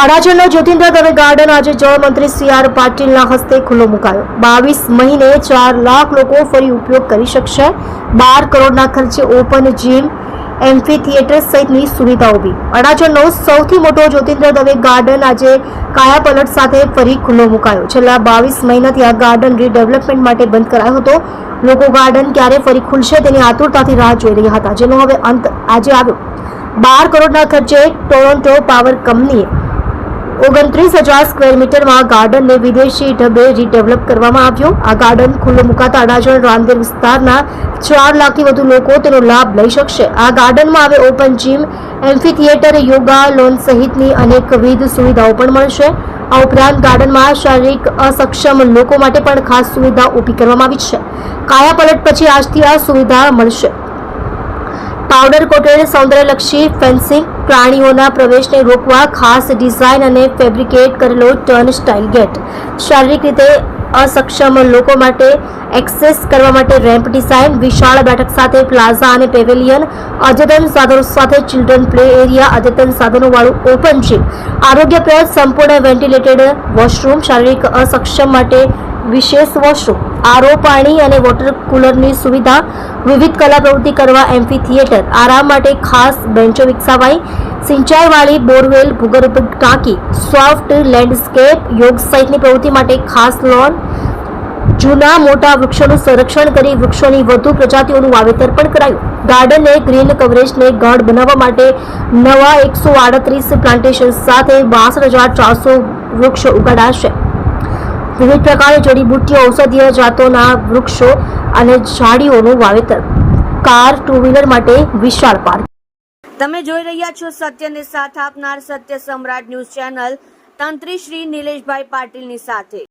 અડાજણનો Jyotindra Dave garden આજે જળમંત્રી CR પાટીલના હસ્તે ખુલ્લો મુકાયો। 22 મહિને 4 લાખ લોકો ફરી ઉપયોગ કરી શકશે। 12 કરોડના ખર્ચે ઓપન જીમ, એમ્ફી થિયેટર સહિતની સુવિધા ઊભી। અડાજણનો સૌથી મોટો જ્યોતિન્દ્ર દવે ગાર્ડન આજે કાયાપલટ સાથે ફરી ખુલ્લો મુકાયો। છેલ્લા 22 મહિનાથી આ ગાર્ડન રીડેવલપમેન્ટ માટે બંધ કરાયો હતો। લોકો ગાર્ડન ક્યારે ફરી ખુલશે તેની આતુરતાથી રાહ જોઈ રહ્યા હતા, જેનો હવે અંત આજે આવ્યો। 12 કરોડના ખર્ચે ટોરોન્ટો પાવર કંપનીએ 29,000 સ્ક્વેર મીટરમાં ગાર્ડનને વિદેશી ઢબે રીડેવલપ કરવામાં આવ્યું। આ ગાર્ડન ખુલ્લું મુકાતા અડાજણ રાંદેર વિસ્તારના 4 લાખથી વધુ લોકો તેનો લાભ લઈ શકશે। આ ગાર્ડનમાં હવે open gym, amphitheatre, yoga lawn સહિતની અનેકવિધ સુવિધાઓ પણ મળશે। આ ઉપરાંત ગાર્ડનમાં શારીરિક અસક્ષમ લોકો માટે પણ ખાસ સુવિધા ઊભી કરવામાં આવી છે। કાયાપલટ પછી આજથી આ સુવિધા મળશે। પાવડર કોટેડ સૌંદર્યલક્ષી ફેન્સિંગ, પ્રાણીઓના પ્રવેશને રોકવા ખાસ ડિઝાઇન અને ફેબ્રિકેટ કરેલો ટર્ન સ્ટાઇલ ગેટ, શારીરિક રીતે અસક્ષમ લોકો માટે એક્સેસ કરવા માટે રેમ્પ ડિઝાઇન, વિશાળ બેઠક સાથે પ્લાઝા અને પેવેલિયન, અદ્યતન સાધનો સાથે ચિલ્ડ્રન પ્લે એરિયા, અદ્યતન સાધનોવાળું ઓપન જીમ, આરોગ્યપ્રદ સંપૂર્ણ વેન્ટિલેટેડ વોશરૂમ, શારીરિક અસક્ષમ માટે વિશેષ વોશરૂમ, આરો પાણી અને વોટર કુલરની સુવિધા, વિવિધ કલા પ્રવૃત્તિ કરવા એમ્ફી થિયેટર, આરામ માટે ખાસ બેન્ચો વિકસાવાઈ, સિંચાઈવાળી બોરવેલ, ભૂગર્ભ ટાંકી, સોફ્ટ લેન્ડસ્કેપ, યોગ સહિતની પ્રવૃત્તિ માટે ખાસ લોન, જૂના મોટા વૃક્ષોનું સંરક્ષણ કરી વૃક્ષોની વધુ પ્રજાતિઓનું વાવેતર પણ કરાયું। ગાર્ડનને ગ્રીન કવરેજને ગાઢ બનાવવા માટે નવા 138 પ્લાન્ટેશન સાથે 62,400 વૃક્ષો ઉગાડાશે। વિવિધ પ્રકારની જડીબુટ્ટીઓ, ઔષધીય જાતોના વૃક્ષો અને ઝાડીઓનું વાવેતર, કાર, ટુ વ્હીલર માટે વિશાળ પાર્ક। તમે જોઈ રહ્યા છો સત્યને સાથ આપનાર સત્ય સમ્રાટ ન્યૂઝ ચેનલ તંત્રી શ્રી નિલેશભાઈ પાટીલની સાથે।